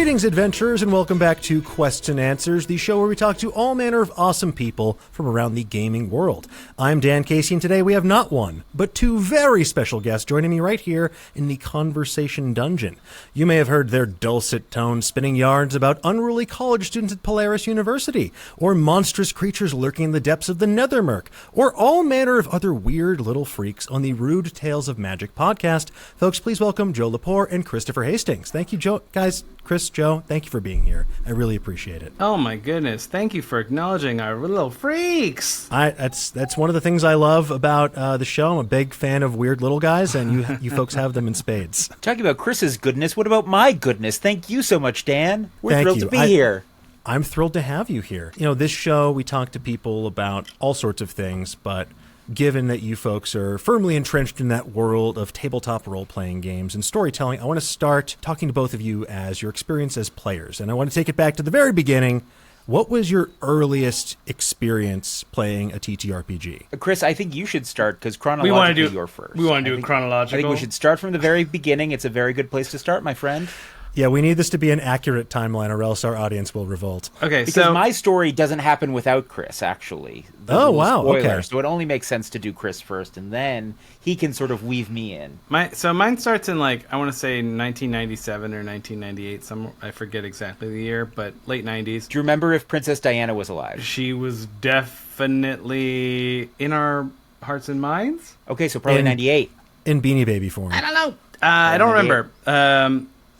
Greetings, adventurers, and welcome back to Quests and Answers, the show where we talk to all manner of awesome people from around the gaming world. I'm Dan Casey, and today we have not one, but two very special guests joining me right here in the Conversation Dungeon. You may have heard their dulcet tones spinning yarns about unruly college students at Polaris University, or monstrous creatures lurking in the depths of the Nethermurk, or all manner of other weird little freaks on the Rude Tales of Magic podcast. Folks, please welcome Joe Lepore and Christopher Hastings. Thank you, Joe. Guys, Chris, Joe, thank you for being here. I really appreciate it. Oh my goodness. Thank you for acknowledging our little freaks. That's one of the things I love about the show. I'm a big fan of weird little guys, and you folks have them in spades. Talking about Chris's goodness, what about my goodness? Thank you so much, Dan. We're thrilled to be here. I'm thrilled to have you here. You know, this show, we talk to people about all sorts of things, but given that you folks are firmly entrenched in that world of tabletop role-playing games and storytelling, I want to start talking to both of you as your experience as players. And I want to take it back to the very beginning. What was your earliest experience playing a TTRPG? Chris, I think you should start, because chronologically you're first. We want to do it chronological. I think we should start from the very beginning. It's a very good place to start, my friend. Yeah, we need this to be an accurate timeline, or else our audience will revolt. Okay, because my story doesn't happen without Chris, actually. Oh, wow, okay. So it only makes sense to do Chris first, and then he can sort of weave me in. Mine starts in, I want to say 1997 or 1998. I forget exactly the year, but late 90s. Do you remember if Princess Diana was alive? She was definitely in our hearts and minds. Okay, so probably 98. In Beanie Baby form. I don't know. I don't remember.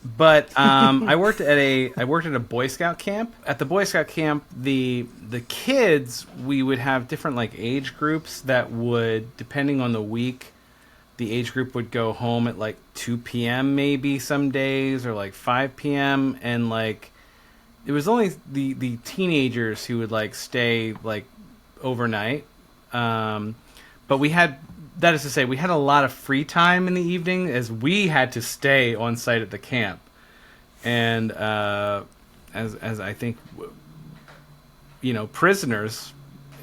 But I worked at a Boy Scout camp. At the Boy Scout camp, the kids, we would have different age groups that would, depending on the week, the age group would go home at 2 p.m. maybe some days, or 5 p.m. and it was only the teenagers who would stay overnight. But we had. That is to say, we had a lot of free time in the evening as we had to stay on site at the camp. And as I think, prisoners,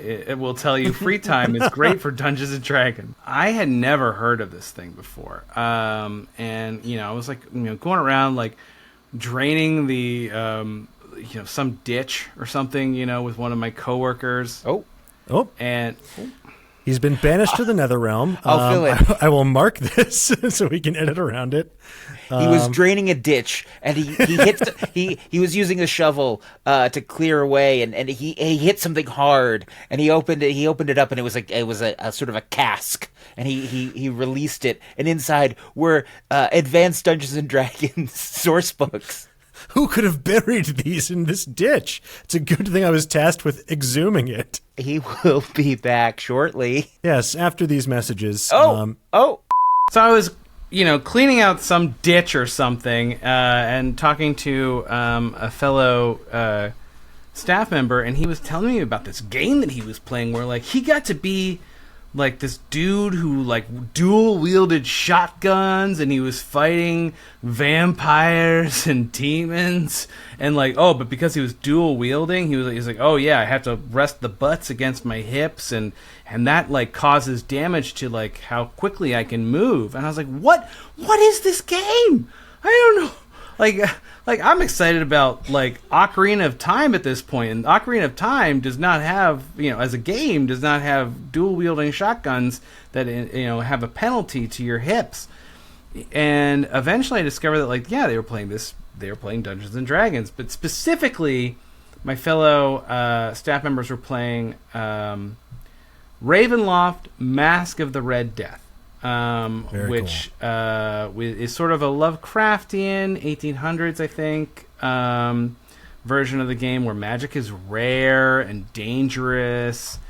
it will tell you free time is great for Dungeons & Dragons. I had never heard of this thing before. And, I was going around draining the, some ditch or something, with one of my coworkers. Oh. And... He's been banished to the Netherrealm. I'll fill it. I will mark this so we can edit around it. He was draining a ditch, and he was using a shovel to clear away, and he hit something hard, and he opened it up, and it was a sort of a cask, and he released it, and inside were advanced Dungeons and Dragons source books. Who could have buried these in this ditch? It's a good thing I was tasked with exhuming it. He will be back shortly. Yes, after these messages. So I was, cleaning out some ditch or something, and talking to a fellow staff member, and he was telling me about this game that he was playing where, he got to be this dude who dual wielded shotguns, and he was fighting vampires and demons, and but because he was dual wielding, he's like, oh yeah, I have to rest the butts against my hips, and that causes damage to how quickly I can move. And I was like, what is this game? I don't know. I'm excited about Ocarina of Time at this point, and Ocarina of Time does not have, as a game, does not have dual wielding shotguns that have a penalty to your hips. And eventually I discovered that they were playing Dungeons and Dragons, but specifically my fellow staff members were playing Ravenloft: Mask of the Red Death. Which cool. Is sort of a Lovecraftian 1800s, I think, version of the game where magic is rare and dangerous.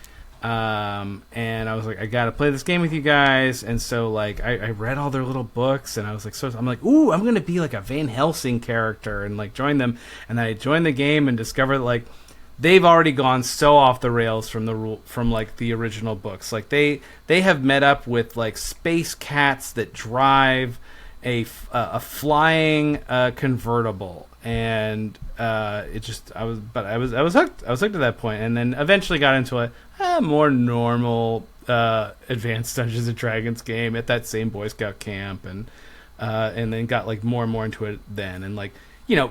And I was like, I gotta play this game with you guys. And so I read all their little books, and I was ooh, I'm gonna be a Van Helsing character and join them. And then I joined the game and discovered that they've already gone so off the rails from the original books. They have met up with space cats that drive a flying convertible, and I was hooked. I was hooked at that point, and then eventually got into a more normal advanced Dungeons and Dragons game at that same Boy Scout camp, and then got more and more into it then, and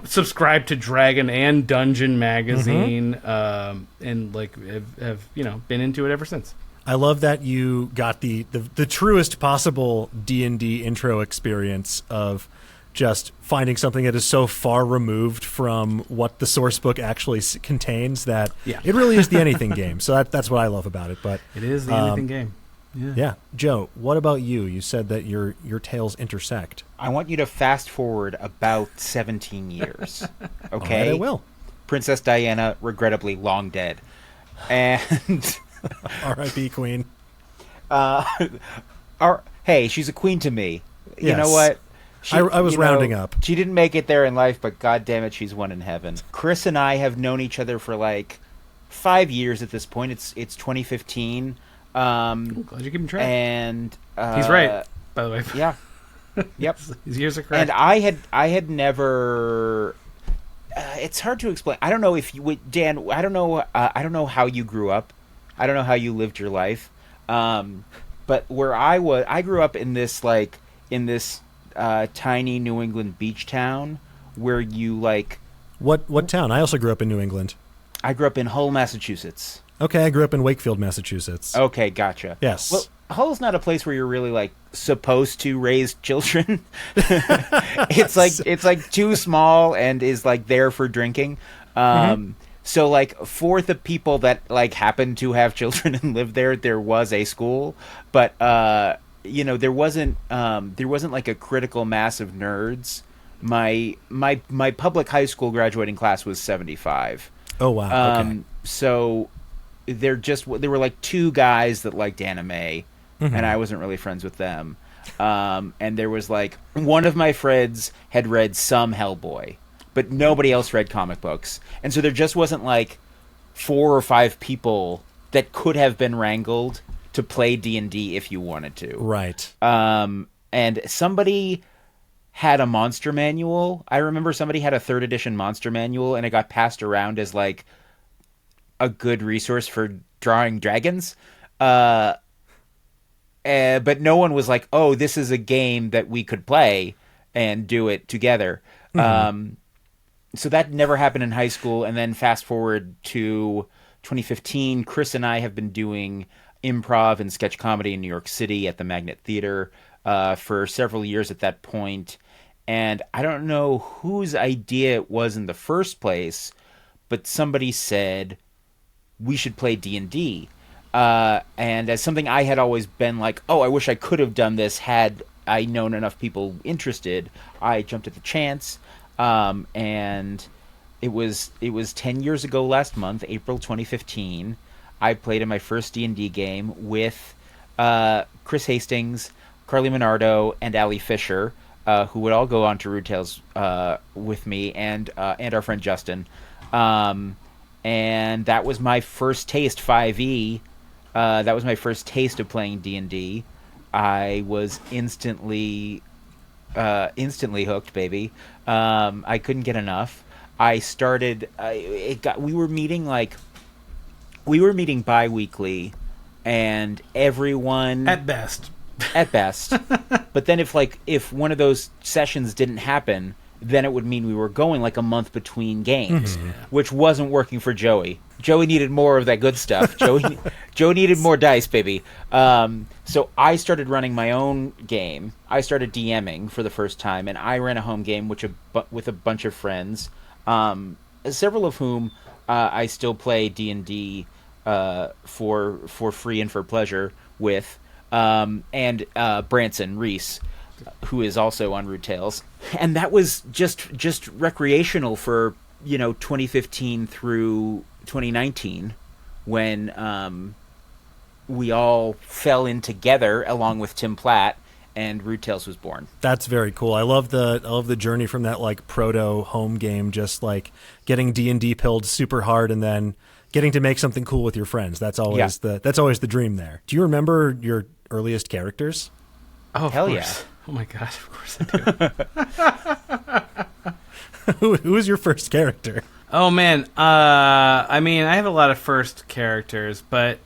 subscribe to Dragon and Dungeon magazine, and like have been into it ever since. I love that you got the truest possible D&D intro experience of just finding something that is so far removed from what the source book actually contains that it really is the anything game. So that's what I love about it. But it is the anything game. Yeah. Joe, what about you? You said that your tales intersect. I want you to fast forward about 17 years. Okay? All right, I will. Princess Diana, regrettably long dead. And R.I.P. Queen. Hey, she's a queen to me. Yes. You know what? I was rounding up. She didn't make it there in life, but God damn it, she's one in heaven. Chris and I have known each other for like 5 years at this point. It's 2015. Glad you're keeping track. And he's right, by the way. Yeah. Yep. His years are correct. And I had never. It's hard to explain. I don't know if you would, Dan. I don't know how you grew up. I don't know how you lived your life. But where I grew up in this tiny New England beach town where you like. What town? I also grew up in New England. I grew up in Hull, Massachusetts. Okay, I grew up in Wakefield, Massachusetts. Okay, gotcha. Yes. Well, Hull's not a place where you're really like supposed to raise children. It's like too small and is like there for drinking. So like for the people that like happen to have children and live there was a school, but there wasn't like a critical mass of nerds. My public high school graduating class was 75. Oh wow. Okay. So there were like two guys that liked anime, and I wasn't really friends with them. And there was like one of my friends had read some Hellboy, but nobody else read comic books. And so there just wasn't like 4 or 5 people that could have been wrangled to play D&D if you wanted to. Right. And somebody had a monster manual. I remember somebody had a 3rd edition monster manual, and it got passed around as like a good resource for drawing dragons. But no one was like, oh, this is a game that we could play and do it together. So that never happened in high school. And then fast forward to 2015, Chris and I have been doing improv and sketch comedy in New York City at the Magnet Theater for several years at that point. And I don't know whose idea it was in the first place, but somebody said we should play D&D. And as something I had always been like, oh, I wish I could have done this had I known enough people interested, I jumped at the chance. And it was 10 years ago last month, April 2015. I played in my first D&D game with Chris Hastings, Carly Minardo, and Ali Fisher, who would all go on to Rude Tales with me, and our friend Justin. And that was my first taste, 5e. That was my first taste of playing D&D. I was instantly hooked, baby. I couldn't get enough. I started. We were meeting bi-weekly, and everyone at best. But then if one of those sessions didn't happen, then it would mean we were going like a month between games, which wasn't working for Joey. Joey needed more of that good stuff. Joey needed more dice, baby. So I started running my own game. I started DMing for the first time, and I ran a home game with a bunch of friends, several of whom I still play D&D for free and for pleasure with, and Branson Reese, who is also on Rude Tales. And that was just recreational for 2015 through 2019, when we all fell in together along with Tim Platt, and Rude Tales was born. That's very cool. I love the journey from that like proto home game, just like getting D&D pilled super hard and then getting to make something cool with your friends. That's always the dream there. Do you remember your earliest characters? Oh, hell yeah. Oh my god, of course I do. Who was your first character? Oh man, I mean, I have a lot of first characters, but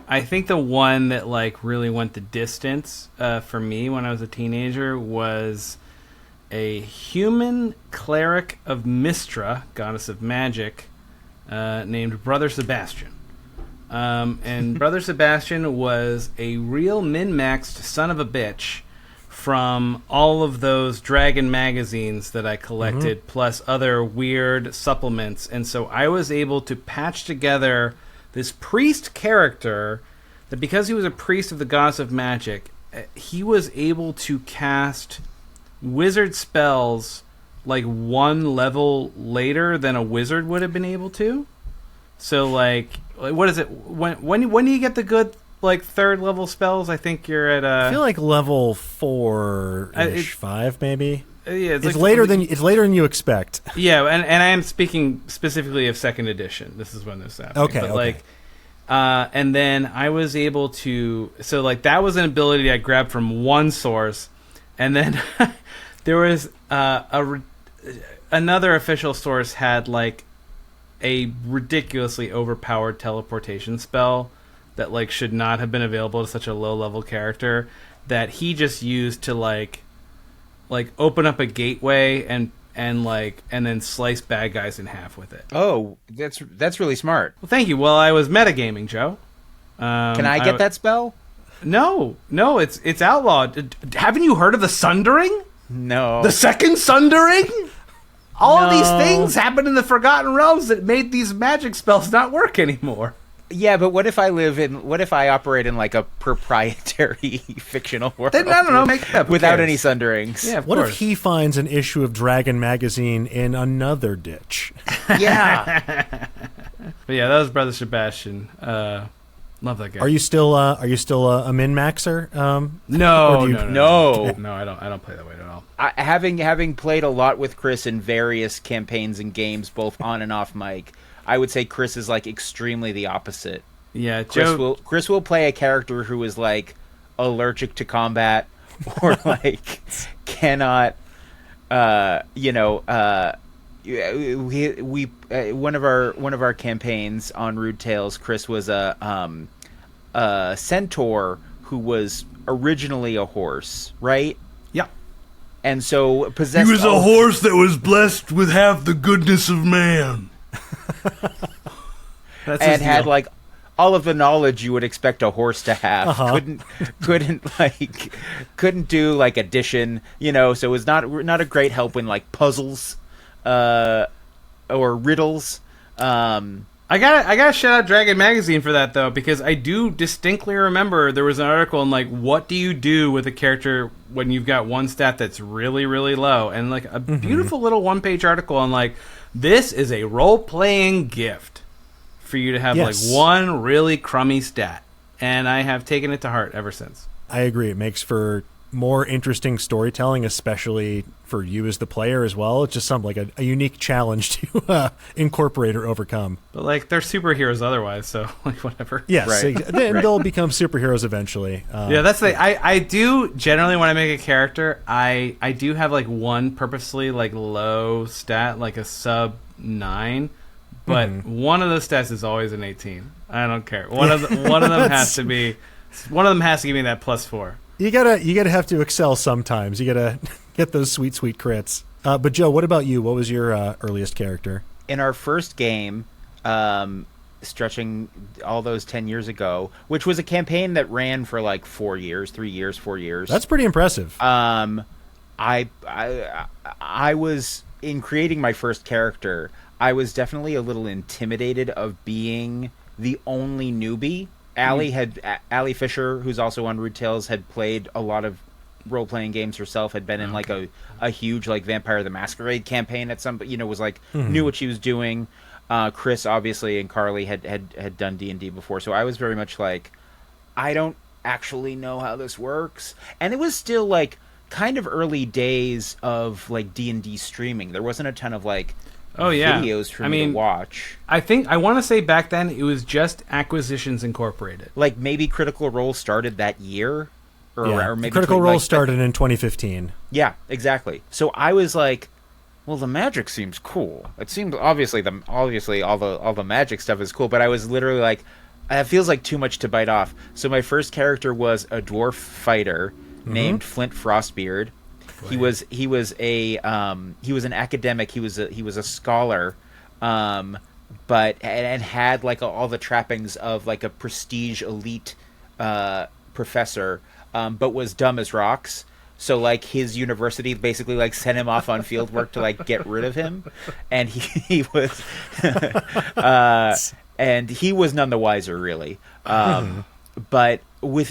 I think the one that like really went the distance for me when I was a teenager was a human cleric of Mystra, goddess of magic, named Brother Sebastian. And Brother Sebastian was a real min-maxed son of a bitch from all of those Dragon magazines that I collected, plus other weird supplements. And so I was able to patch together this priest character that, because he was a priest of the goddess of magic, he was able to cast wizard spells like one level later than a wizard would have been able to. So, like what is it? When do you get the good, like, third level spells? I think you're at I feel like level 4-ish, 5 maybe. Yeah, it's later than you expect. Yeah, and I am speaking specifically of second edition. This is when this happened. Okay, but and then I was able to, so like that was an ability I grabbed from one source, and then there was another official source had like a ridiculously overpowered teleportation spell that like should not have been available to such a low level character, that he just used to like open up a gateway and then slice bad guys in half with it. Oh, that's really smart. Well, thank you. Well, I was metagaming, Joe. Can I get that spell? No, it's outlawed. Haven't you heard of the Sundering? No. The second Sundering? All of these things happened in the Forgotten Realms that made these magic spells not work anymore. Yeah, but what if I operate in like a proprietary fictional world? Then, I don't know, make it up. Without any sunderings. Yeah, of What course. if he finds an issue of Dragon magazine in another ditch? Yeah. But yeah, that was Brother Sebastian. Love that guy. Are you still a min-maxer? No, Or do you- no. I don't play that way at all. Having played a lot with Chris in various campaigns and games, both on and off mic, I would say Chris is like extremely the opposite. Yeah, Joe. Chris will play a character who is like allergic to combat or like cannot, we one of our campaigns on Rude Tales, Chris was a centaur who was originally a horse, right? Yeah. And so possessed. He was a horse that was blessed with half the goodness of man. That's and his had deal. like all of the knowledge you would expect a horse to have. Uh-huh. Couldn't do like addition, so it was not a great help in like puzzles or riddles. I gotta shout out Dragon Magazine for that, though, because I do distinctly remember there was an article on like, what do you do with a character when you've got one stat that's really, really low, and like a beautiful little one-page article on like, this is a role-playing gift for you to have like one really crummy stat, and I have taken it to heart ever since. I agree. It makes for more interesting storytelling, especially for you as the player as well. It's just something like a unique challenge to incorporate or overcome. But like, they're superheroes otherwise, so like whatever. Yes, Right. They'll become superheroes eventually. Yeah, that's the I do generally, when I make a character, I do have like one purposely like low stat, like a sub 9, but one of those stats is always an 18. I don't care. One of them has to be. One of them has to give me that +4. You gotta have to excel sometimes. You gotta get those sweet crits. But Joe, what about you? What was your earliest character? In our first game, stretching all those 10 years ago, which was a campaign that ran for like 4 years. That's pretty impressive. I was, in creating my first character, I was definitely a little intimidated of being the only newbie. Allie Fisher, who's also on Rude Tales, had played a lot of role-playing games herself, had been in like a huge like Vampire the Masquerade campaign at some, was like knew what she was doing. Chris obviously and Carly had done D&D before, so I was very much like, I don't actually know how this works. And it was still like kind of early days of like D&D streaming. There wasn't a ton of like videos for me to watch. I think I want to say back then it was just Acquisitions Incorporated. Like maybe Critical Role started that year, or maybe Critical Role started in 2015. Yeah, exactly. So I was like, well, the magic seems cool. It seems obviously all the magic stuff is cool, but I was literally like, it feels like too much to bite off. So my first character was a dwarf fighter named Flint Frostbeard. He was an academic. He was a scholar, but and had like all the trappings of like a prestige elite professor, but was dumb as rocks. So like his university basically like sent him off on field work to like get rid of him, and he was and he was none the wiser really. But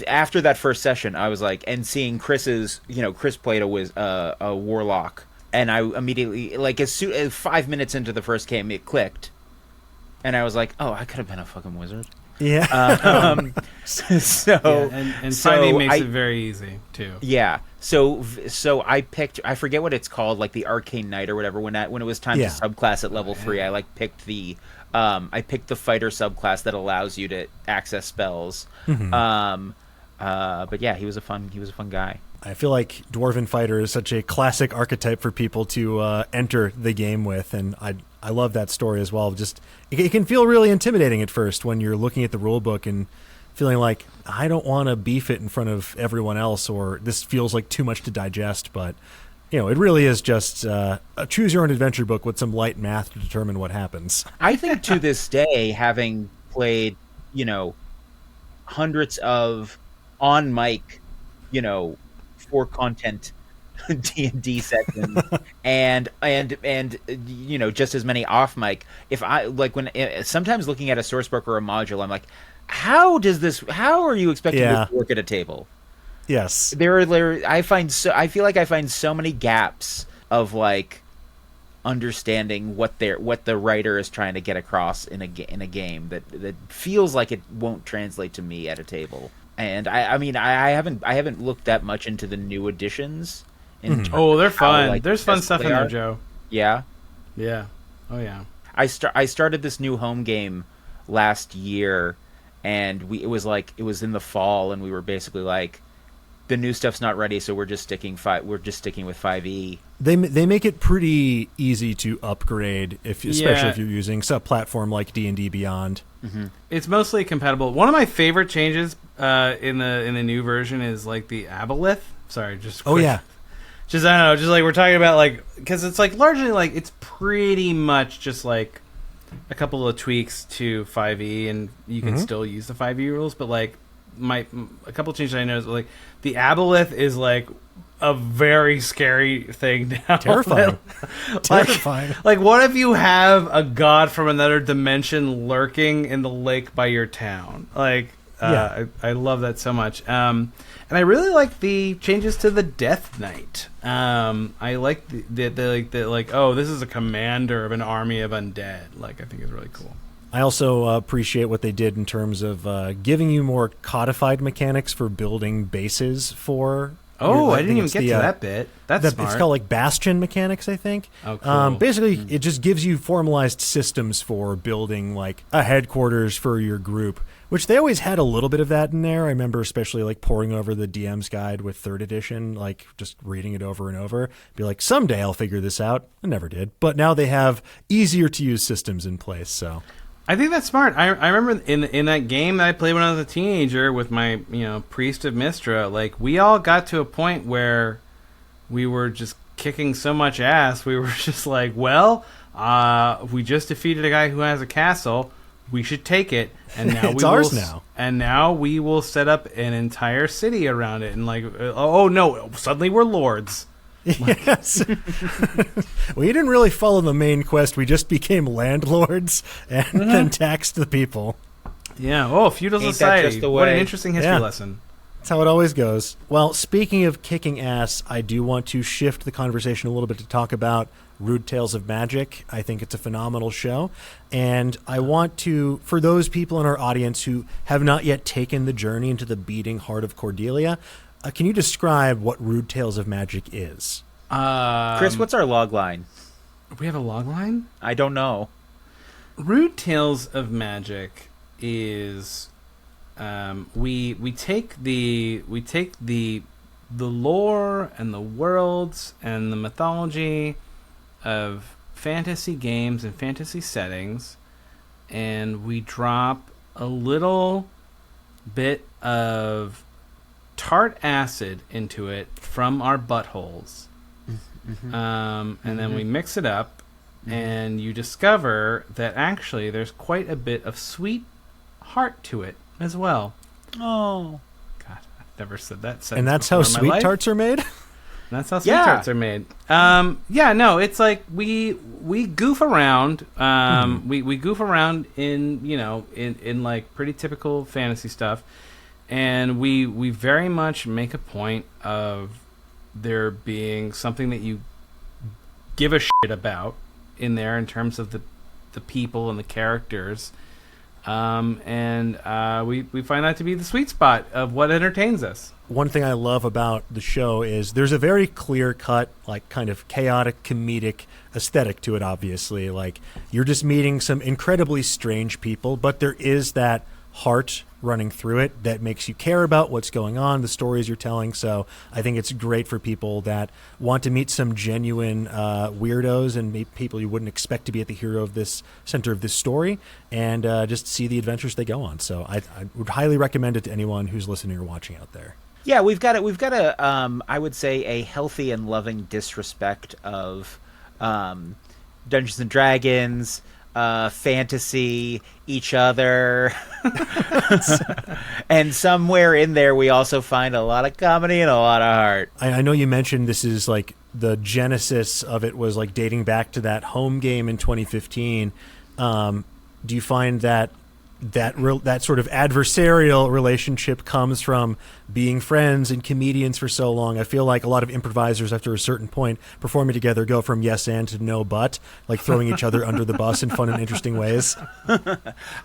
after that first session, I was like, and seeing Chris played a warlock, and I immediately, like, as soon as 5 minutes into the first game, it clicked, and I was like, oh, I could have been a fucking wizard. Yeah. And 5e makes it very easy too. Yeah. So I picked, I forget what it's called, like the Arcane Knight or whatever. When it was time to subclass at level 3, I picked the fighter subclass that allows you to access spells. But yeah, he was a fun guy. I feel like Dwarven Fighter is such a classic archetype for people to enter the game with, and I love that story as well. Just it can feel really intimidating at first when you're looking at the rule book and feeling like, I don't want to beef it in front of everyone else, or this feels like too much to digest. But it really is just a choose your own adventure book with some light math to determine what happens. I think to this day, having played hundreds of on mic for content D&D sessions and just as many off mic, if I sometimes looking at a source book or a module, I'm like, how are you expecting this to work at a table? Yes. I feel like I find so many gaps of like understanding what the writer is trying to get across in a game that feels like it won't translate to me at a table. And I haven't looked that much into the new editions. Oh, they're fun. There's fun stuff in there, Joe. Yeah. Yeah. Oh yeah. I started this new home game last year, and it was in the fall, and we were basically like, the new stuff's not ready, so we're just sticking with 5e. They make it pretty easy to upgrade, especially if you're using some platform like D&D Beyond. Mm-hmm. It's mostly compatible. One of my favorite changes in the new version is like the aboleth. Sorry, just quick. Oh yeah. Just I don't know, just like we're talking about, like, because it's like largely like it's pretty much just like a couple of tweaks to 5e, and you can still use the 5e rules, but like a couple of changes I noticed, like the aboleth is like a very scary thing now. Terrifying. Terrifying. Like, what if you have a god from another dimension lurking in the lake by your town? Like, I love that so much. And I really like the changes to the Death Knight. I like the oh, this is a commander of an army of undead. Like, I think it's really cool. I also appreciate what they did in terms of giving you more codified mechanics for building bases for. I didn't even get to that bit. That's smart. It's called like bastion mechanics, I think. Oh, cool. Basically, it just gives you formalized systems for building like a headquarters for your group, which they always had a little bit of that in there. I remember especially like poring over the DM's guide with 3rd edition, like just reading it over and over. Be like, someday I'll figure this out. I never did. But now they have easier to use systems in place, so... I think that's smart. I remember in that game that I played when I was a teenager with my priest of Mystra, like we all got to a point where we were just kicking so much ass. We were just like, well, we just defeated a guy who has a castle. We should take it, and now it's ours now. And now we will set up an entire city around it. And like, oh no, suddenly we're lords. Yes. We didn't really follow the main quest. We just became landlords and then taxed the people. Yeah. Oh, feudal society. What an interesting history lesson. That's how it always goes. Well, speaking of kicking ass, I do want to shift the conversation a little bit to talk about Rude Tales of Magic. I think it's a phenomenal show. And I want to, for those people in our audience who have not yet taken the journey into the beating heart of Cordelia, can you describe what Rude Tales of Magic is? Chris, what's our log line? We have a log line? I don't know. Rude Tales of Magic is we take the lore and the worlds and the mythology of fantasy games and fantasy settings, and we drop a little bit of tart acid into it from our buttholes. And then we mix it up, and you discover that actually there's quite a bit of sweet heart to it as well. Oh. God, I've never said that sentence. And that's how before in my sweet life. tarts are made? That's how sweet tarts are made. No, it's like we goof around. We goof around in like pretty typical fantasy stuff, and we very much make a point of there being something that you give a shit about in there in terms of the people and the characters. And we find that to be the sweet spot of what entertains us. One thing I love about the show is there's a very clear-cut, like, kind of chaotic, comedic aesthetic to it, obviously. Like, you're just meeting some incredibly strange people, but there is that heart running through it that makes you care about what's going on, the stories you're telling. So I think it's great for people that want to meet some genuine weirdos and people you wouldn't expect to be at the center of this story, and just see the adventures they go on. So I would highly recommend it to anyone who's listening or watching out there. Yeah, we've got a I would say a healthy and loving disrespect of Dungeons and Dragons, fantasy, each other, and somewhere in there we also find a lot of comedy and a lot of heart. I know you mentioned this is like the genesis of it was like dating back to that home game in 2015. Do you find that sort of adversarial relationship comes from being friends and comedians for so long? I feel like a lot of improvisers after a certain point performing together go from yes and to no but, like throwing each other under the bus in fun and interesting ways.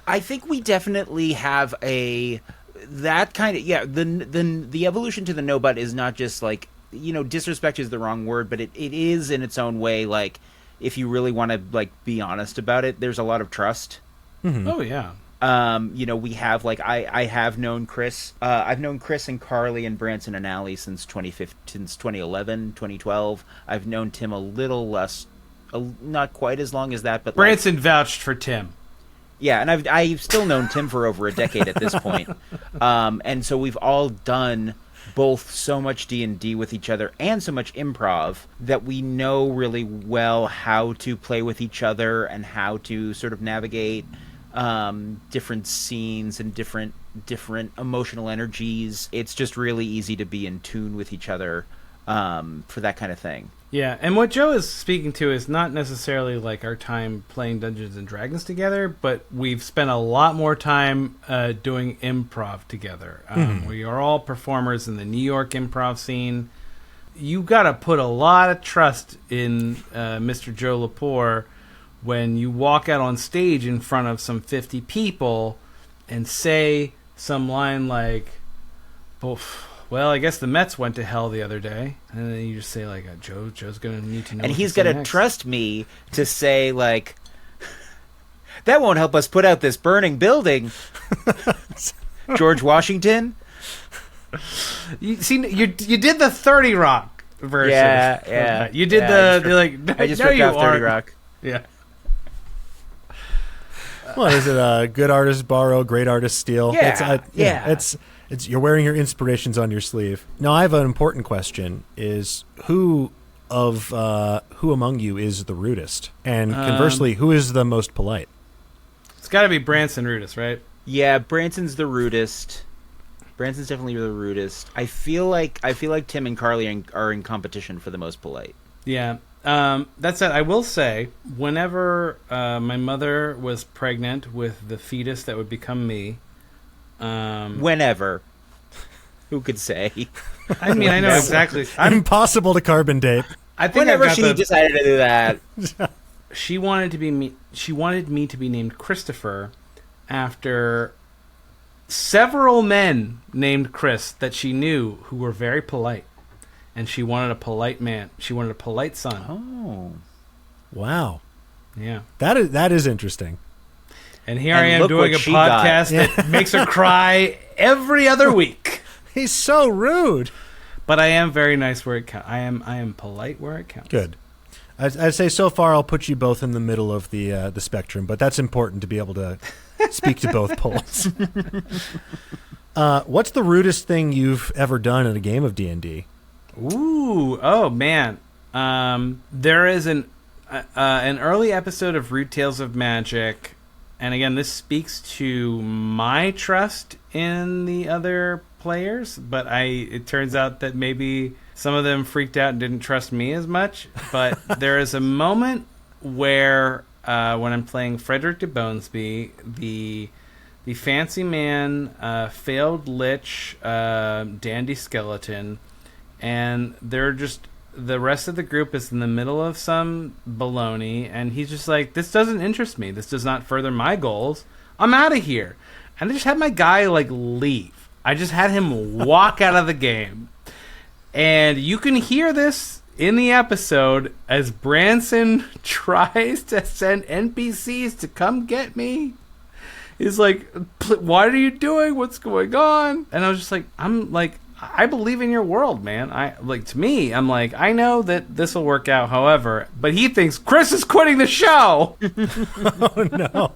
I think we definitely have that kind of the evolution to the no but is not just like, disrespect is the wrong word, but it is in its own way. Like, if you really want to like be honest about it, there's a lot of trust. Mm-hmm. Oh yeah. We have like I have known Chris. I've known Chris and Carly and Branson and Allie since 2011, 2012. I've known Tim a little less, not quite as long as that, but Branson vouched for Tim. Yeah, and I've still known Tim for over a decade at this point. And so we've all done both so much D&D with each other and so much improv that we know really well how to play with each other and how to sort of navigate different scenes and different emotional energies. It's just really easy to be in tune with each other for that kind of thing. Yeah, and what Joe is speaking to is not necessarily like our time playing Dungeons and Dragons together, but we've spent a lot more time doing improv together. We are all performers in the New York improv scene. You got to put a lot of trust in Mr. Joe Lepore when you walk out on stage in front of some 50 people and say some line like, well, I guess the Mets went to hell the other day. And then you just say, like, Joe's going to need to know. And he's going to trust me to say, like, that won't help us put out this burning building. George Washington? You did the 30 Rock version. Yeah. You did I just ripped off 30 Rock. Yeah. What is it? Good artists borrow, great artists steal. It's you're wearing your inspirations on your sleeve. Now, I have an important question: is who among you is the rudest, and conversely, who is the most polite? It's got to be Branson Rudest, right? Yeah, Branson's the rudest. Branson's definitely the rudest. I feel like Tim and Carly are in competition for the most polite. Yeah. That said, I will say, whenever my mother was pregnant with the fetus that would become me, whenever, who could say? I mean, I know exactly. Impossible to carbon date. I think whenever she decided to do that, she wanted me to be named Christopher after several men named Chris that she knew who were very polite. And she wanted a polite man. She wanted a polite son. Oh. Wow. Yeah. That is interesting. And here I am doing a podcast that makes her cry every other week. He's so rude. But I am very nice where it counts. I am polite where it counts. Good. I'd say so far I'll put you both in the middle of the spectrum, but that's important to be able to speak to both poles. What's the rudest thing you've ever done in a game of D&D? Ooh, oh man. There is an early episode of Rude Tales of Magic, and again, this speaks to my trust in the other players, but it turns out that maybe some of them freaked out and didn't trust me as much. But there is a moment where when I'm playing Frederick de Bonesby, the fancy man, failed lich, dandy skeleton, and the rest of the group is in the middle of some baloney, and he's just like, this doesn't interest me. This does not further my goals. I'm out of here. And I just had my guy, leave. I just had him walk out of the game. And you can hear this in the episode as Branson tries to send NPCs to come get me. He's like, what are you doing? What's going on? And I was just like, I believe in your world, man. To me, I'm like, I know that this will work out, however, but he thinks Chris is quitting the show. Oh, no.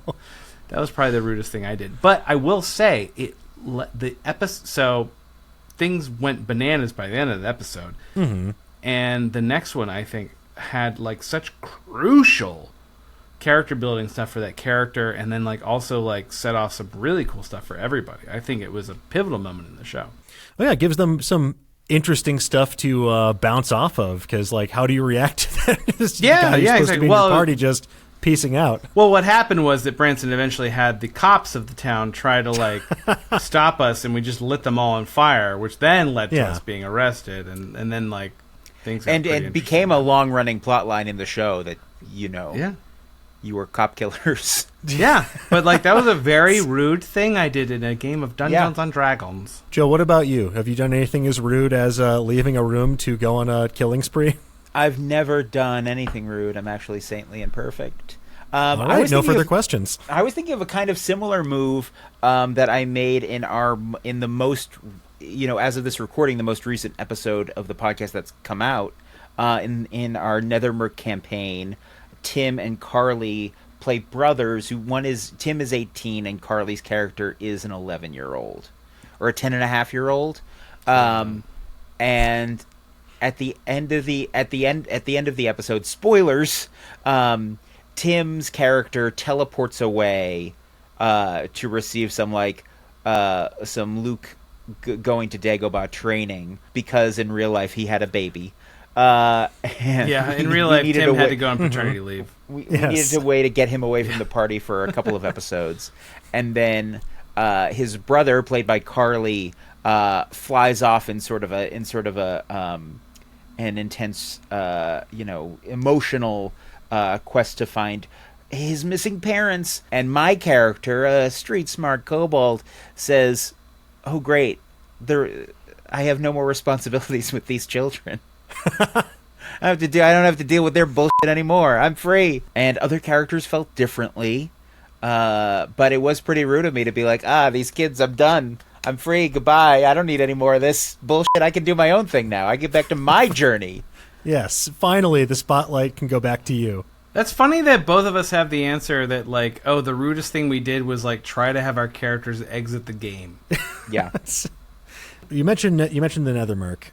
That was probably the rudest thing I did. But I will say, so things went bananas by the end of the episode. Mm-hmm. And the next one, I think, had such crucial character building stuff for that character, and then also set off some really cool stuff for everybody. I think it was a pivotal moment in the show. Well, yeah, it gives them some interesting stuff to bounce off of, because how do you react to that? This guy who's supposed to be in your party just piecing out. Well, what happened was that Branson eventually had the cops of the town try to stop us, and we just lit them all on fire, which then led to us being arrested, and then things got and became a long running plot line in the show that you were cop killers. Yeah, but that was a very rude thing I did in a game of Dungeons and Dragons. Joe, what about you? Have you done anything as rude as leaving a room to go on a killing spree? I've never done anything rude. I'm actually saintly and perfect. All right, no further questions. I was thinking of a kind of similar move that I made in the most, as of this recording, the most recent episode of the podcast that's come out in our Nethermerk campaign. Tim and Carly play brothers. Tim is 18 and Carly's character is an 11-year-old or a 10-and-a-half-year-old. And at the end of the episode, spoilers, Tim's character teleports away to receive some Luke going to Dagobah training, because in real life he had a baby. In real life, Tim had to go on paternity leave. We needed a way to get him away from the party for a couple of episodes, and then his brother, played by Carly, flies off in sort of an intense, emotional quest to find his missing parents. And my character, a street smart kobold, says, "Oh, great! I have no more responsibilities with these children." I don't have to deal with their bullshit anymore. I'm free. And other characters felt differently, but it was pretty rude of me to be like, these kids, I'm done. I'm free. Goodbye. I don't need any more of this bullshit. I can do my own thing now. I get back to my journey. Yes, finally the spotlight can go back to you. That's funny that both of us have the answer that the rudest thing we did was try to have our characters exit the game. Yeah. You mentioned the Nethermerk.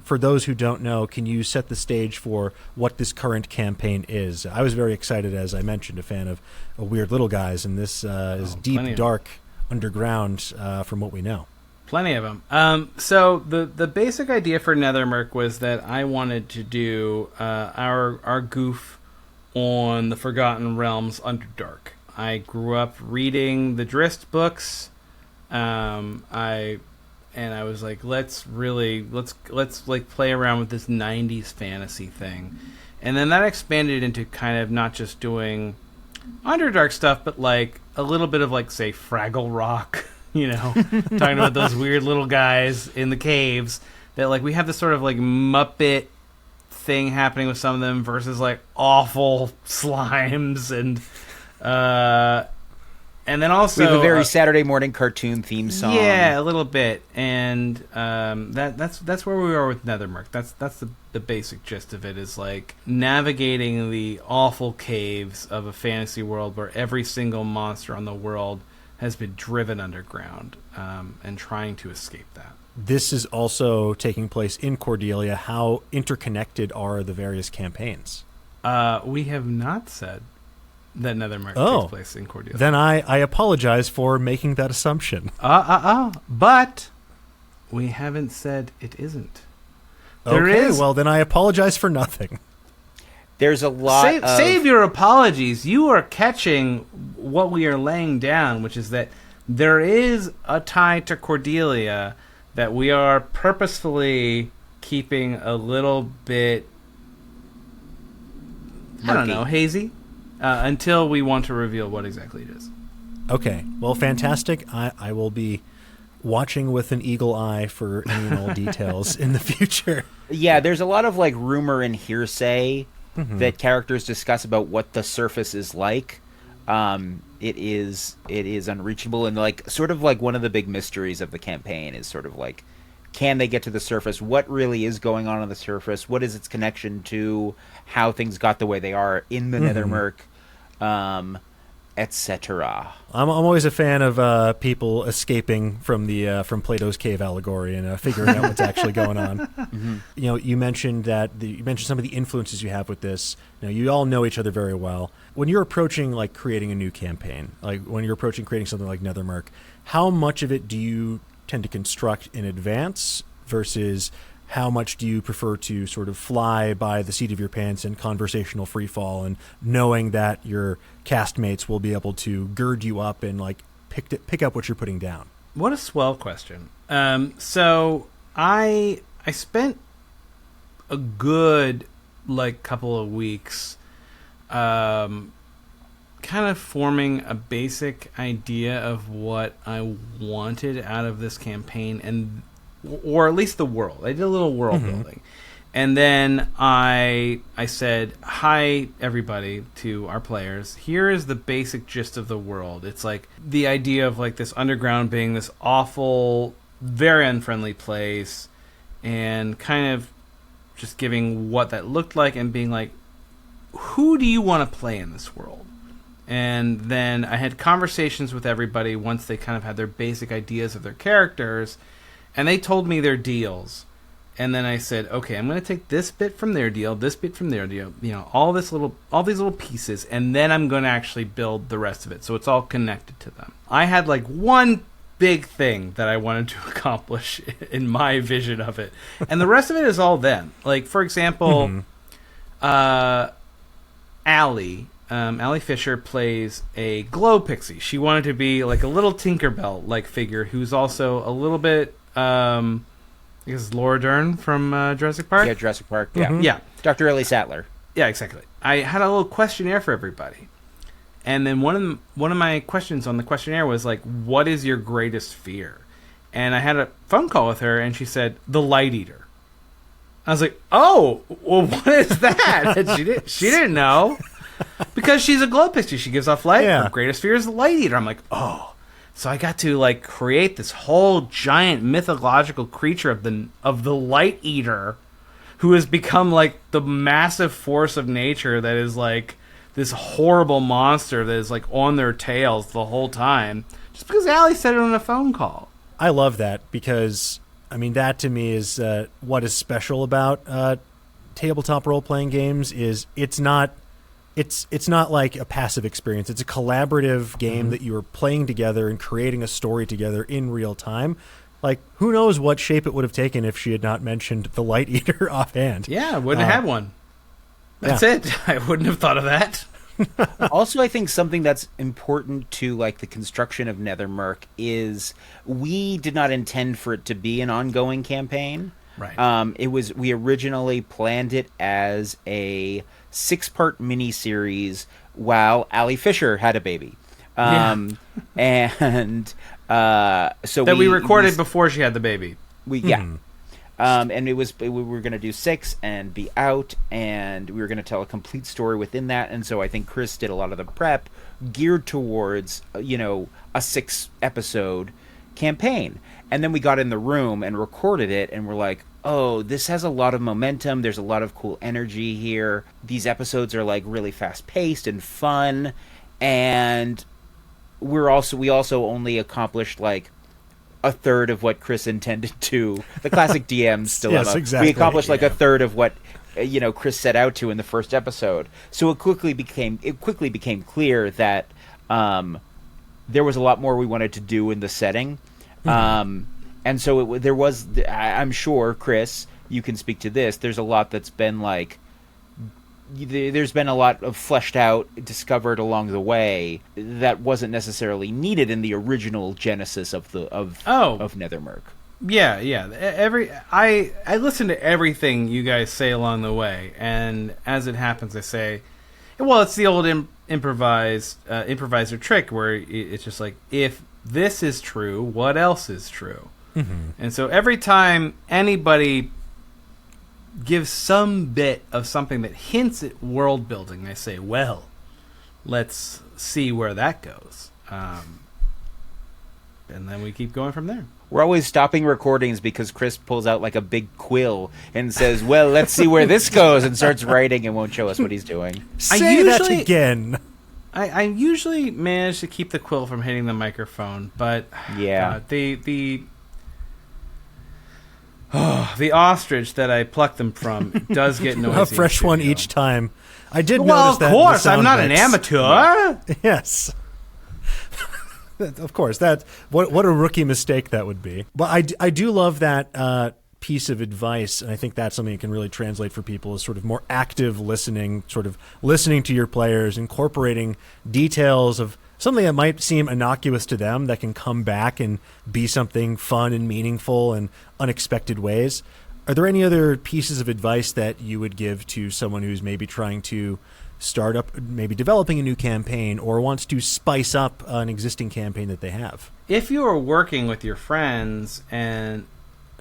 For those who don't know, can you set the stage for what this current campaign is? I was very excited, as I mentioned, a fan of Weird Little Guys, and this is deep, dark, underground from what we know. Plenty of them. So the basic idea for Nethermerk was that I wanted to do our goof on the Forgotten Realms Underdark. I grew up reading the Rudest books. And I was like, let's play around with this 90s fantasy thing. And then that expanded into kind of not just doing Underdark stuff, but a little bit of say Fraggle Rock, talking about those weird little guys in the caves that we have this sort of Muppet thing happening with some of them versus awful slimes and then also we have a very Saturday morning cartoon theme song. Yeah, a little bit, and that's where we are with Nethermerk. That's the basic gist of it, is navigating the awful caves of a fantasy world where every single monster on the world has been driven underground and trying to escape that. This is also taking place in Cordelia. How interconnected are the various campaigns? We have not said that Nethermark takes place in Cordelia. Then I apologize for making that assumption. But we haven't said it isn't. Well, then I apologize for nothing. There's a lot Save your apologies. You are catching what we are laying down, which is that there is a tie to Cordelia that we are purposefully keeping a little bit, I don't know, hazy, until we want to reveal what exactly it is. Okay. Well, fantastic. I will be watching with an eagle eye for any and all details in the future. Yeah, there's a lot of like rumor and hearsay that characters discuss about what the surface is like. It is unreachable, and like sort of like one of the big mysteries of the campaign is sort of like, can they get to the surface? What really is going on the surface? What is its connection to how things got the way they are in the Nethermark, etc. I'm always a fan of people escaping from the from Plato's cave allegory and figuring out what's actually going on. You know, you mentioned some of the influences you have with this. You know, you all know each other very well. When you're approaching like creating a new campaign, like when you're approaching creating something like Nethermark, how much of it do you tend to construct in advance versus how much do you prefer to sort of fly by the seat of your pants in conversational freefall and knowing that your castmates will be able to gird you up and like pick up what you're putting down? What a swell question. So I spent a good like couple of weeks kind of forming a basic idea of what I wanted out of this campaign, or at least the world. I did a little world building. And then I said, hi, everybody, to our players. Here is the basic gist of the world. It's like the idea of like this underground being this awful, very unfriendly place, and kind of just giving what that looked like and being like, who do you want to play in this world? And then I had conversations with everybody once they kind of had their basic ideas of their characters, and they told me their deals. And then I said, okay, I'm going to take this bit from their deal, this bit from their deal, you know, all these little pieces, and then I'm going to actually build the rest of it. So it's all connected to them. I had like one big thing that I wanted to accomplish in my vision of it. And the rest of it is all them. Like, for example, Allie Fisher plays a glow pixie. She wanted to be like a little Tinkerbell-like figure who's also a little bit, I guess, Laura Dern from Jurassic Park? Yeah, Jurassic Park, yeah. Yeah. Dr. Ellie Sattler. Yeah, exactly. I had a little questionnaire for everybody. And then one of my questions on the questionnaire was like, what is your greatest fear? And I had a phone call with her, and she said, the Light Eater. I was like, oh, well, what is that? And she didn't know. Because she's a glow pixie. She gives off light. Yeah. Her greatest fear is the Light Eater. I'm like, oh. So I got to like create this whole giant mythological creature of the Light Eater, who has become like the massive force of nature that is like this horrible monster that is like on their tails the whole time. Just because Allie said it on a phone call. I love that because, I mean, that to me is what is special about tabletop role-playing games is it's not like a passive experience. It's a collaborative game that you are playing together and creating a story together in real time. Like, who knows what shape it would have taken if she had not mentioned the Light Eater offhand. Yeah, I wouldn't have had one. That's it. I wouldn't have thought of that. Also, I think something that's important to like the construction of Nethermark is we did not intend for it to be an ongoing campaign. Right. We originally planned it as a 6-part miniseries while Allie Fisher had a baby. And so we recorded before she had the baby. And we were going to do 6 and be out, and we were going to tell a complete story within that. And so I think Chris did a lot of the prep geared towards, a 6-episode campaign. And then we got in the room and recorded it, and we're like, oh, this has a lot of momentum. There's a lot of cool energy here. These episodes are like really fast paced and fun. And we also only accomplished like a third of what Chris intended to. The classic DM's dilemma. Yes, exactly. We accomplished like a third of what Chris set out to in the first episode. So it quickly became clear that there was a lot more we wanted to do in the setting. And so there was. I'm sure, Chris, you can speak to this. There's a lot that's been like. There's been a lot of fleshed out, discovered along the way that wasn't necessarily needed in the original genesis of Nethermurk. Yeah. I listen to everything you guys say along the way, and as it happens, I say, well, it's the old improviser trick where it's just like, if this is true, what else is true? Mm-hmm. And so every time anybody gives some bit of something that hints at world building, I say, well, let's see where that goes. And then we keep going from there. We're always stopping recordings because Chris pulls out like a big quill and says, well, let's see where this goes, and starts writing and won't show us what he's doing. Say that again. I usually manage to keep the quill from hitting the microphone, but yeah, the ostrich that I plucked them from does get noisy. A fresh one each time. I did well, notice that. Of course, I'm not an amateur. Yeah. Yes. Of course, what a rookie mistake that would be. But I do love that piece of advice, and I think that's something that can really translate for people is sort of more active listening, sort of listening to your players, incorporating details of something that might seem innocuous to them that can come back and be something fun and meaningful in unexpected ways. Are there any other pieces of advice that you would give to someone who's maybe trying to start up, maybe developing a new campaign or wants to spice up an existing campaign that they have? If you are working with your friends and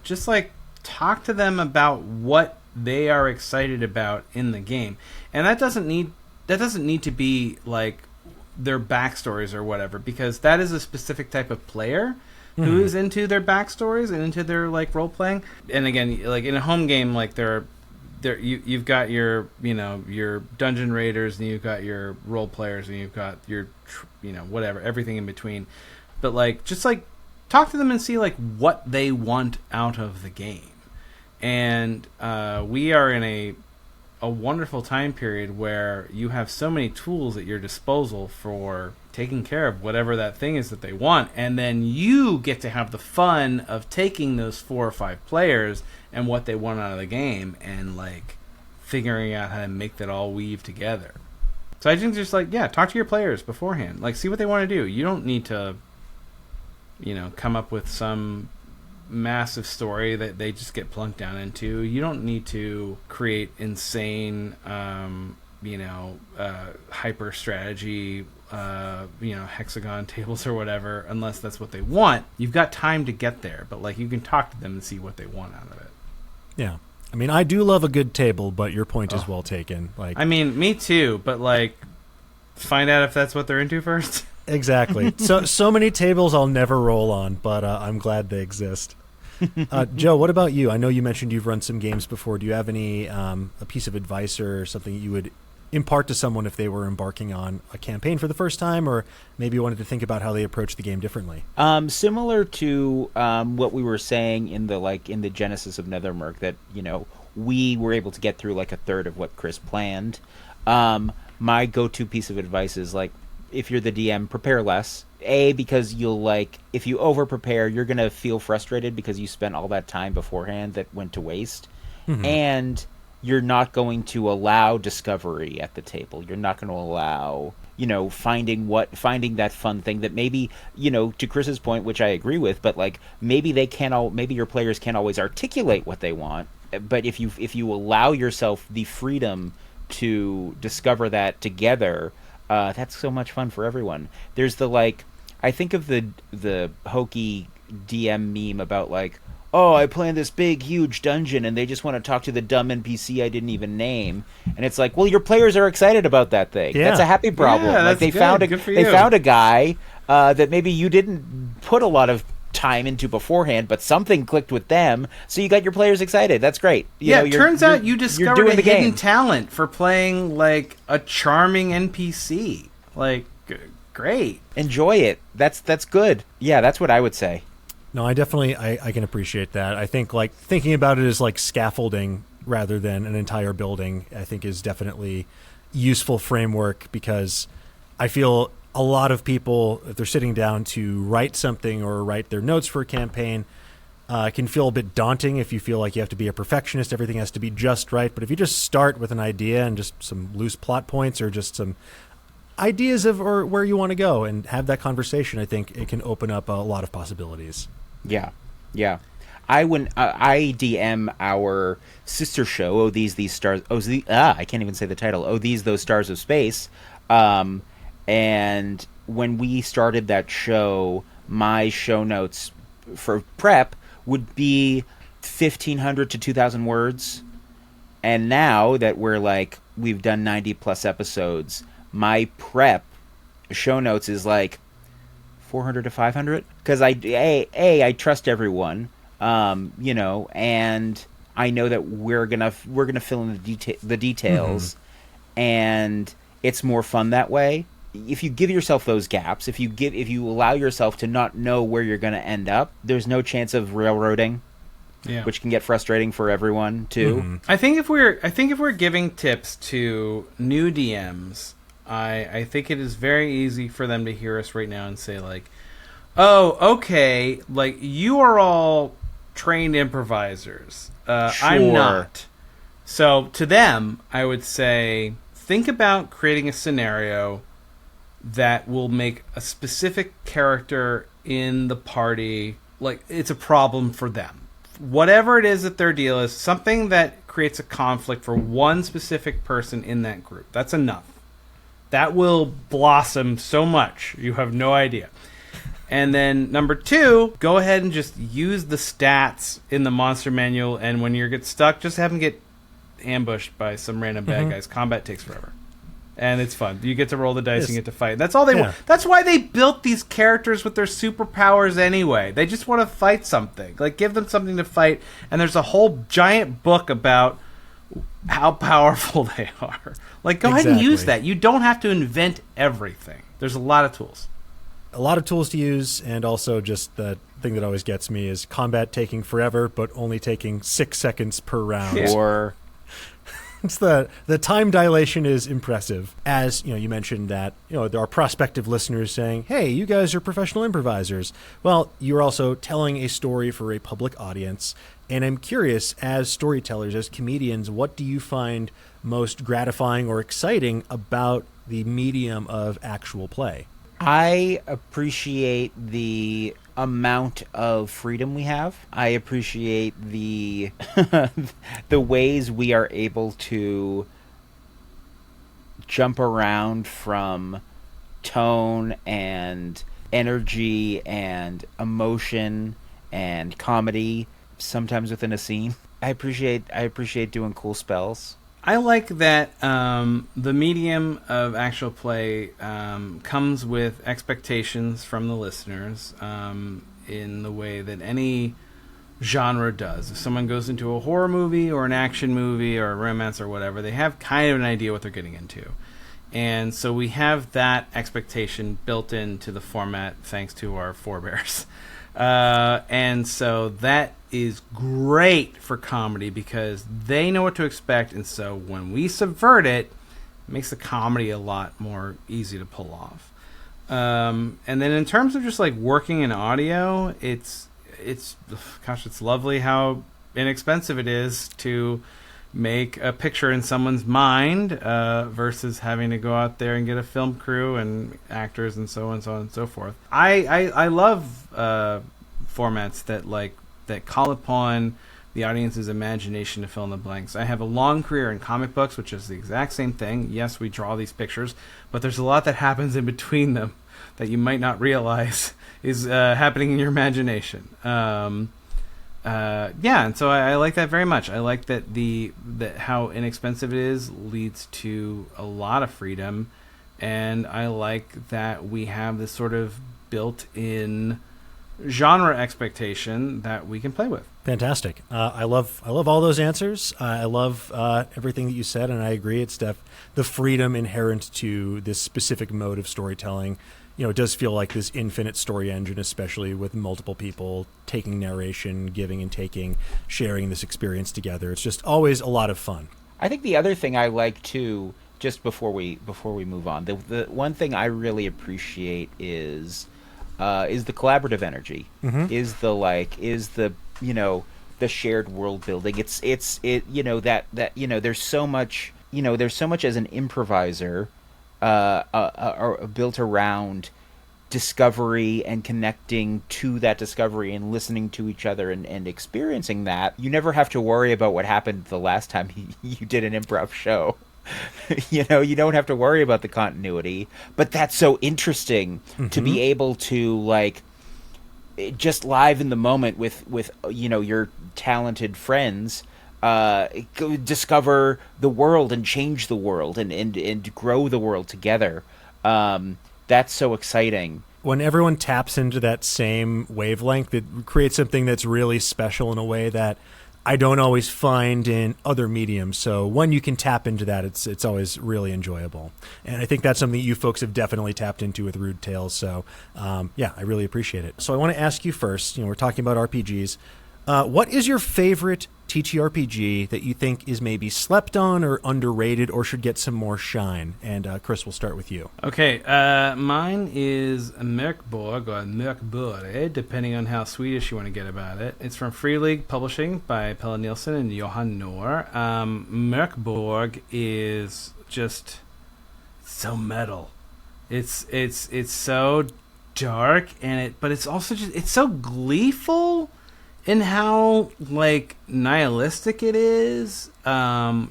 just like talk to them about what they are excited about in the game, and that doesn't need to be like their backstories or whatever, because that is a specific type of player who is into their backstories and into their like role playing. And again, like in a home game, like you've got your your dungeon raiders and you've got your role players and you've got your whatever, everything in between. But like just like talk to them and see like what they want out of the game. And we are in a wonderful time period where you have so many tools at your disposal for taking care of whatever that thing is that they want, and then you get to have the fun of taking those 4 or 5 players and what they want out of the game and like figuring out how to make that all weave together. So I think just like talk to your players beforehand, like see what they want to do. You don't need to come up with some massive story that they just get plunked down into. You don't need to create insane hyper strategy hexagon tables or whatever, unless that's what they want. You've got time to get there, but like you can talk to them and see what they want out of it. Yeah. I mean, I do love a good table, but your point is well taken. Like, I mean, me too, but like find out if that's what they're into first. Exactly. So many tables I'll never roll on, but I'm glad they exist. Joe, what about you? I know you mentioned you've run some games before. Do you have any a piece of advice or something you would impart to someone if they were embarking on a campaign for the first time, or maybe wanted to think about how they approach the game differently? Similar to what we were saying in the genesis of Nethermurk, that we were able to get through like a third of what Chris planned. My go-to piece of advice is like, if you're the DM, prepare less. Because if you over-prepare, you're going to feel frustrated because you spent all that time beforehand that went to waste. Mm-hmm. And you're not going to allow discovery at the table. You're not going to allow, finding that fun thing that maybe, to Chris's point, which I agree with, but like maybe maybe your players can't always articulate what they want. But if you allow yourself the freedom to discover that together, that's so much fun for everyone. There's I think of the hokey DM meme about like, oh, I planned this big, huge dungeon, and they just want to talk to the dumb NPC I didn't even name. And it's like, well, your players are excited about that thing. Yeah. That's a happy problem. Yeah, like they found a guy that maybe you didn't put a lot of time into beforehand, but something clicked with them, so you got your players excited. That's great. It turns out you discovered a hidden talent for playing like a charming NPC. Like, great. Enjoy it. That's good. Yeah, that's what I would say. No, I definitely I can appreciate that. I think like thinking about it as like scaffolding rather than an entire building, I think is definitely useful framework, because I feel a lot of people, if they're sitting down to write something or write their notes for a campaign, it can feel a bit daunting if you feel like you have to be a perfectionist. Everything has to be just right. But if you just start with an idea and just some loose plot points or just some ideas of or where you want to go and have that conversation, I think it can open up a lot of possibilities. Yeah. I DM our sister show, Oh These Stars. I can't even say the title. Oh These Those Stars of Space. And when we started that show, my show notes for prep would be 1,500 to 2,000 words. And now that we've done 90 plus episodes, my prep show notes is like 400 to 500, because I trust everyone, and I know that we're gonna fill in the details, and it's more fun that way. If you give yourself those gaps, if you allow yourself to not know where you're gonna end up, there's no chance of railroading, which can get frustrating for everyone too. I think if we're giving tips to new DMs, I think it is very easy for them to hear us right now and say like, oh, okay, like you are all trained improvisers. Sure. I'm not. So to them, I would say, think about creating a scenario that will make a specific character in the party, like it's a problem for them. Whatever it is that their deal is, something that creates a conflict for one specific person in that group. That's enough. That will blossom so much. You have no idea. And then number 2, go ahead and just use the stats in the monster manual. And when you get stuck, just have them get ambushed by some random bad guys. Combat takes forever. And it's fun. You get to roll the dice and get to fight. That's all they want. That's why they built these characters with their superpowers anyway. They just want to fight something. Like, give them something to fight. And there's a whole giant book about how powerful they are. Like, go ahead and use that. You don't have to invent everything. There's a lot of tools. A lot of tools to use, and also just the thing that always gets me is combat taking forever, but only taking 6 seconds per round. Or it's the time dilation is impressive. As you mentioned that there are prospective listeners saying, "Hey, you guys are professional improvisers." Well, you're also telling a story for a public audience, and I'm curious, as storytellers, as comedians, what do you find most gratifying or exciting about the medium of actual play? I appreciate the amount of freedom we have. I appreciate the the ways we are able to jump around from tone and energy and emotion and comedy sometimes within a scene. I appreciate doing cool spells. I like that the medium of actual play comes with expectations from the listeners in the way that any genre does. If someone goes into a horror movie or an action movie or a romance or whatever, they have kind of an idea what they're getting into. And so we have that expectation built into the format thanks to our forebears. And so that is great for comedy because they know what to expect, and so when we subvert it, it makes the comedy a lot more easy to pull off. And then in terms of just like working in audio, it's lovely how inexpensive it is to make a picture in someone's mind versus having to go out there and get a film crew and actors and so on and so forth. I love formats that call upon the audience's imagination to fill in the blanks. I have a long career in comic books, which is the exact same thing. Yes, we draw these pictures, but there's a lot that happens in between them that you might not realize is happening in your imagination. And so I like that very much. I like that how inexpensive it is leads to a lot of freedom, and I like that we have this sort of built-in genre expectation that we can play with. Fantastic. I love all those answers. I love everything that you said, and I agree. It's the freedom inherent to this specific mode of storytelling. It does feel like this infinite story engine, especially with multiple people taking narration, giving and taking, sharing this experience together. It's just always a lot of fun. I think the other thing I like too, just before we move on, the one thing I really appreciate is the collaborative energy. Mm-hmm. Is the the shared world building. It's there's so much as an improviser built around discovery and connecting to that discovery and listening to each other and experiencing that. You never have to worry about what happened the last time you did an improv show. You don't have to worry about the continuity, but that's so interesting to be able to just live in the moment with your talented friends, go discover the world and change the world and grow the world together. That's so exciting. When everyone taps into that same wavelength, it creates something that's really special in a way that I don't always find in other mediums. So when you can tap into that, it's always really enjoyable. And I think that's something you folks have definitely tapped into with Rude Tales. So I really appreciate it. So I want to ask you first, we're talking about RPGs. What is your favorite TTRPG that you think is maybe slept on or underrated or should get some more shine? And Chris, we'll start with you. Okay, mine is Mörkborg or Mörkbore, depending on how Swedish you want to get about it. It's from Free League Publishing by Pelle Nielsen and Johan Noor. Mörkborg is just so metal. It's so dark, but it's also it's so gleeful in how nihilistic it is.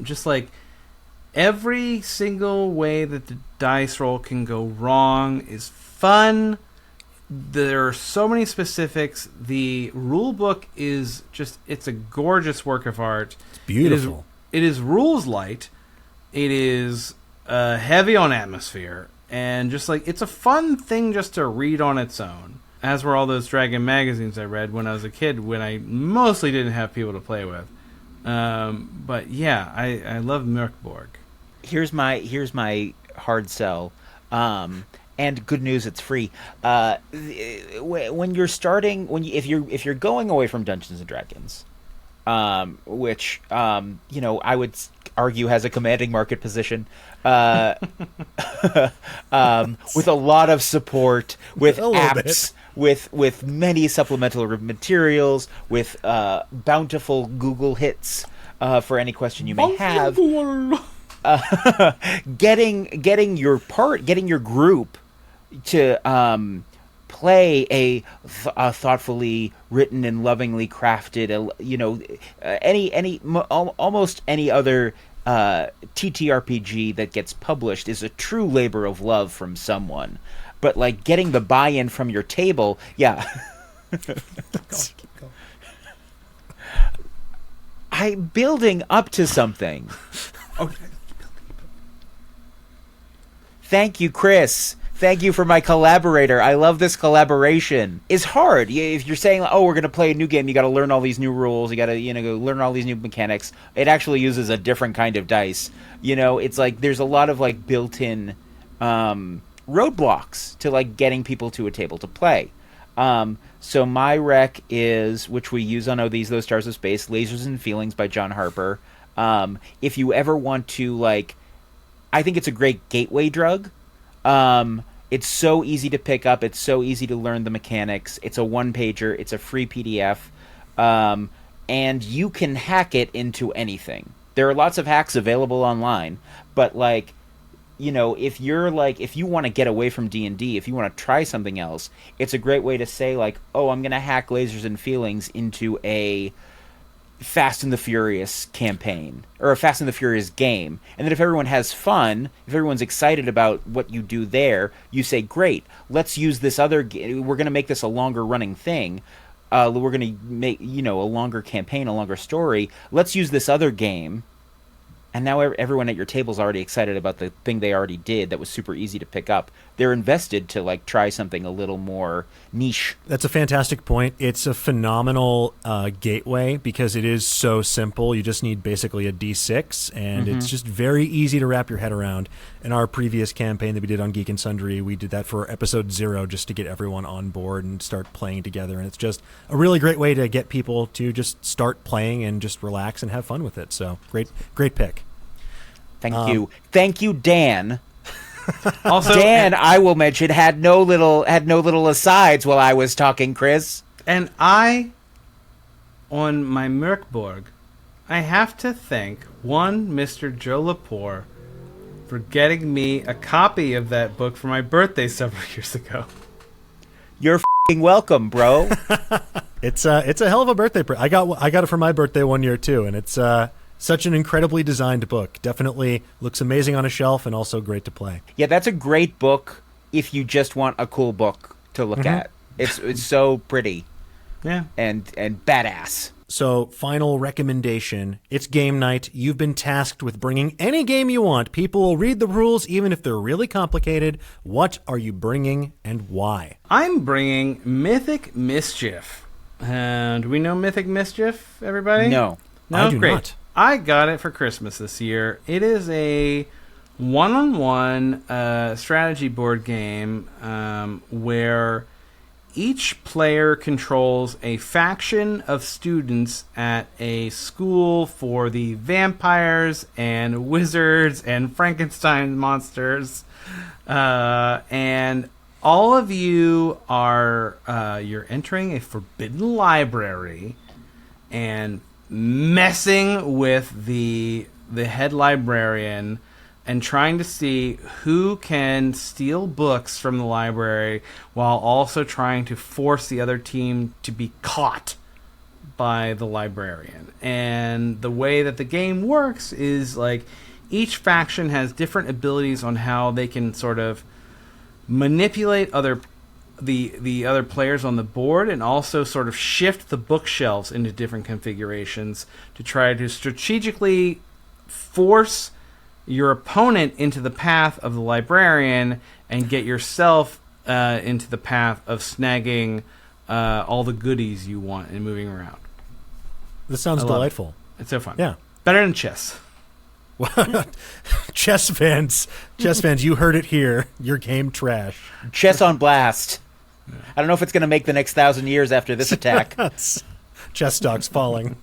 Just every single way that the dice roll can go wrong is fun. There are so many specifics. The rule book is it's a gorgeous work of art. It's beautiful. It is rules light. It is heavy on atmosphere, and it's a fun thing just to read on its own. As were all those Dragon magazines I read when I was a kid, when I mostly didn't have people to play with. But yeah, I love Mörkborg. Here's my hard sell. And good news, it's free. When you're starting, if you're going away from Dungeons and Dragons, which I would argue has a commanding market position, with a lot of support, with apps, with many supplemental materials, with bountiful Google hits for any question you may have. Getting your group to play a thoughtfully written and lovingly crafted, almost any other TTRPG that gets published is a true labor of love from someone. But getting the buy-in from your table, yeah. Keep going. I'm building up to something. Okay. Thank you, Chris. Thank you for my collaborator. I love this collaboration. It's hard. If you're saying, we're going to play a new game, you got to learn all these new rules, you got to go learn all these new mechanics. It actually uses a different kind of dice. It's there's a lot of built-in roadblocks to getting people to a table to play. So my rec is, which we use on Those Stars of Space, Lasers and Feelings by John Harper. If you ever want to I think it's a great gateway drug. It's so easy to pick up. It's so easy to learn the mechanics. It's a one-pager. It's a free PDF. And you can hack it into anything. There are lots of hacks available online, but if you want to get away from D&D, if you want to try something else, it's a great way to say I'm going to hack Lasers and Feelings into a Fast and the Furious campaign or a Fast and the Furious game. And then if everyone has fun, if everyone's excited about what you do there, you say, great, let's use this other we're going to make this a longer running thing. We're going to make, a longer campaign, a longer story. Let's use this other game. And now everyone at your table's already excited about the thing they already did that was super easy to pick up. they're invested to like try something a little more niche. That's a fantastic point. It's a phenomenal gateway because it is so simple. You just need basically a D6, and it's just very easy to wrap your head around. In our previous campaign that we did on Geek and Sundry, we did that for episode 0 just to get everyone on board and start playing together. And it's just a really great way to get people to just start playing and just relax and have fun with it. So great pick. Thank you, Dan. Also, Dan, I will mention, had no little asides while I was talking, Chris. And I, on my Merkborg, I have to thank one Mr. Joe Lepore for getting me a copy of that book for my birthday several years ago. You're f***ing welcome, bro. It's a hell of a birthday I got it for my birthday one year too, and it's such an incredibly designed book. Definitely looks amazing on a shelf and also great to play. Yeah, that's a great book if you just want a cool book to look at. It's so pretty. Yeah. And badass. So, final recommendation. It's game night. You've been tasked with bringing any game you want. People will read the rules even if they're really complicated. What are you bringing and why? I'm bringing Mythic Mischief. And do we know Mythic Mischief, everybody? No. I do Great. not. I got it for Christmas this year. It is a one-on-one strategy board game where each player controls a faction of students at a school for the vampires and wizards and Frankenstein monsters. And all of you are you're entering a forbidden library and messing with the head librarian and trying to see who can steal books from the library while also trying to force the other team to be caught by the librarian. And the way that the game works is like each faction has different abilities on how they can sort of manipulate the other players on the board and also sort of shift the bookshelves into different configurations to try to strategically force your opponent into the path of the librarian and get yourself into the path of snagging all the goodies you want and moving around. This sounds delightful. It's so fun. Yeah. Better than chess. Chess fans, you heard it here. Your game trash. Chess on blast. I don't know if it's going to make the next 1,000 years after this attack. Chess stocks falling.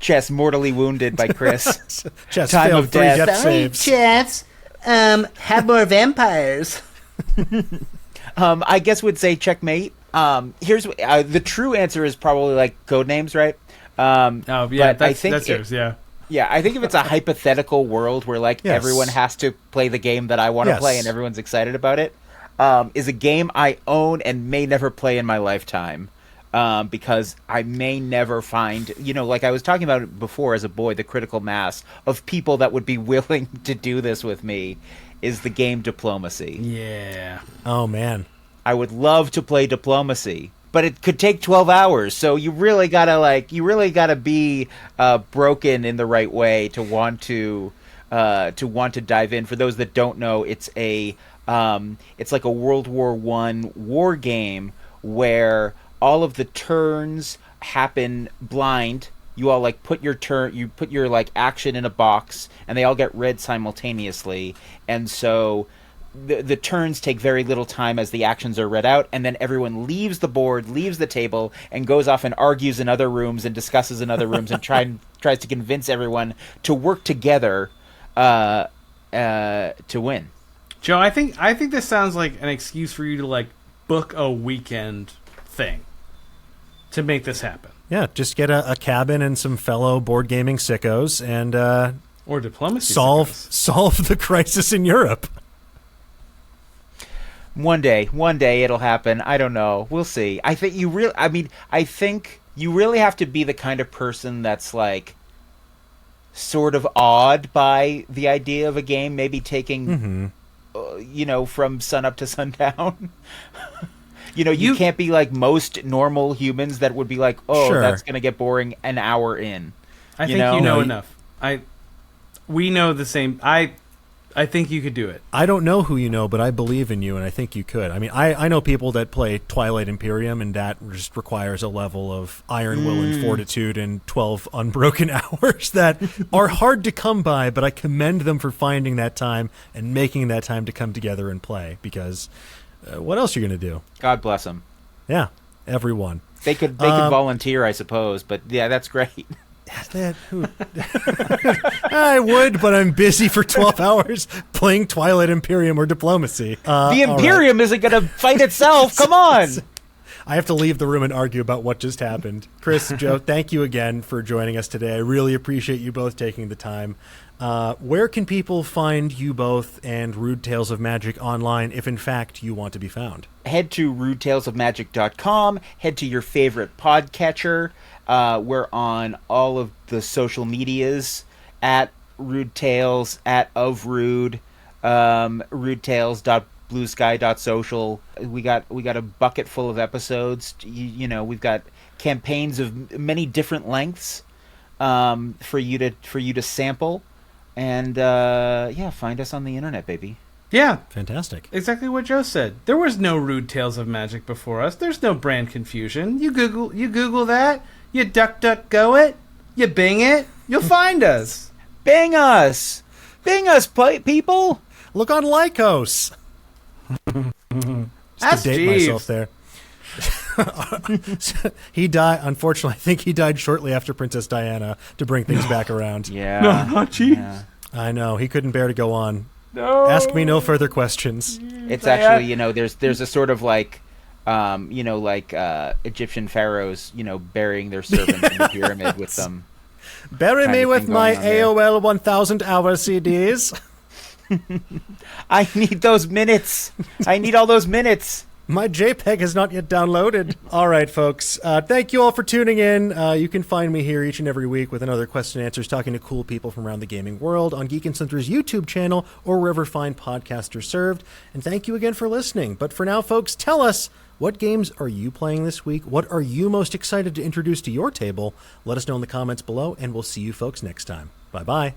Chess mortally wounded by Chris. Chess Time failed of 3 death. death saves. Chefs, have more vampires. I guess we'd say checkmate. Here's the true answer is probably like code names, right? Oh yeah, but I think that's yours. Yeah. Yeah, I think if it's a hypothetical world where like Yes. everyone has to play the game that I want to Yes. play and everyone's excited about it, is a game I own and may never play in my lifetime. Because I may never find, like I was talking about before as a boy, the critical mass of people that would be willing to do this with me is the game Diplomacy. Yeah. Oh, man. I would love to play Diplomacy, but it could take 12 hours. So you really gotta be broken in the right way to want to dive in. For those that don't know, it's like a World War I war game where all of the turns happen blind. You all like put your like action in a box, and they all get read simultaneously. And so the turns take very little time as the actions are read out, and then everyone leaves the board, leaves the table, and goes off and argues in other rooms and discusses in other rooms and tries to convince everyone to work together to win. Joe, I think this sounds like an excuse for you to like book a weekend thing to make this happen. Yeah, just get a cabin and some fellow board gaming sickos and Or diplomacy. solve the crisis in Europe. One day it'll happen. I don't know. We'll see. I think you really have to be the kind of person that's like sort of awed by the idea of a game maybe taking from sunup to sundown. You can't be like most normal humans that would be like, Sure. That's going to get boring an hour in. I think you know enough. We know the same. I think you could do it. I don't know who you know, but I believe in you, and I think you could. I mean, I know people that play Twilight Imperium, and that just requires a level of iron will and fortitude and 12 unbroken hours that are hard to come by, but I commend them for finding that time and making that time to come together and play, because what else are you going to do? God bless them. Yeah, everyone. They could volunteer, I suppose, but yeah, that's great. I would, but I'm busy for 12 hours playing Twilight Imperium or Diplomacy. The Imperium isn't going to fight itself. Come on. I have to leave the room and argue about what just happened. Chris, Joe, thank you again for joining us today. I really appreciate you both taking the time. Where can people find you both and Rude Tales of Magic online if, in fact, you want to be found? Head to rudetalesofmagic.com. Head to your favorite podcatcher. We're on all of the social medias at Rude Tales, at of Rude, rudetales.bluesky.social. We got a bucket full of episodes. You know, we've got campaigns of many different lengths for you to sample, and find us on the internet, baby. Yeah. Fantastic. Exactly what Joe said. There was no Rude Tales of Magic before us. There's no brand confusion. You Google that. You DuckDuckGo it. You Bing it. You'll find us. Bing us! Bing us, people! Look on Lycos. Just to date myself there. He died. Unfortunately, I think he died shortly after Princess Diana to bring things back around. Yeah. No, jeez. Yeah. I know. He couldn't bear to go on. No. Ask me no further questions. It's actually, there's a sort of like, Egyptian pharaohs, burying their servants in the pyramid with them. Bury me with my AOL 1000 hour CDs. I need those minutes. I need all those minutes. My JPEG has not yet downloaded. All right, folks. Thank you all for tuning in. You can find me here each and every week with another question and answers, talking to cool people from around the gaming world on Geek and Sundry's YouTube channel or wherever fine podcasts are served. And thank you again for listening. But for now, folks, tell us, what games are you playing this week? What are you most excited to introduce to your table? Let us know in the comments below, and we'll see you folks next time. Bye-bye.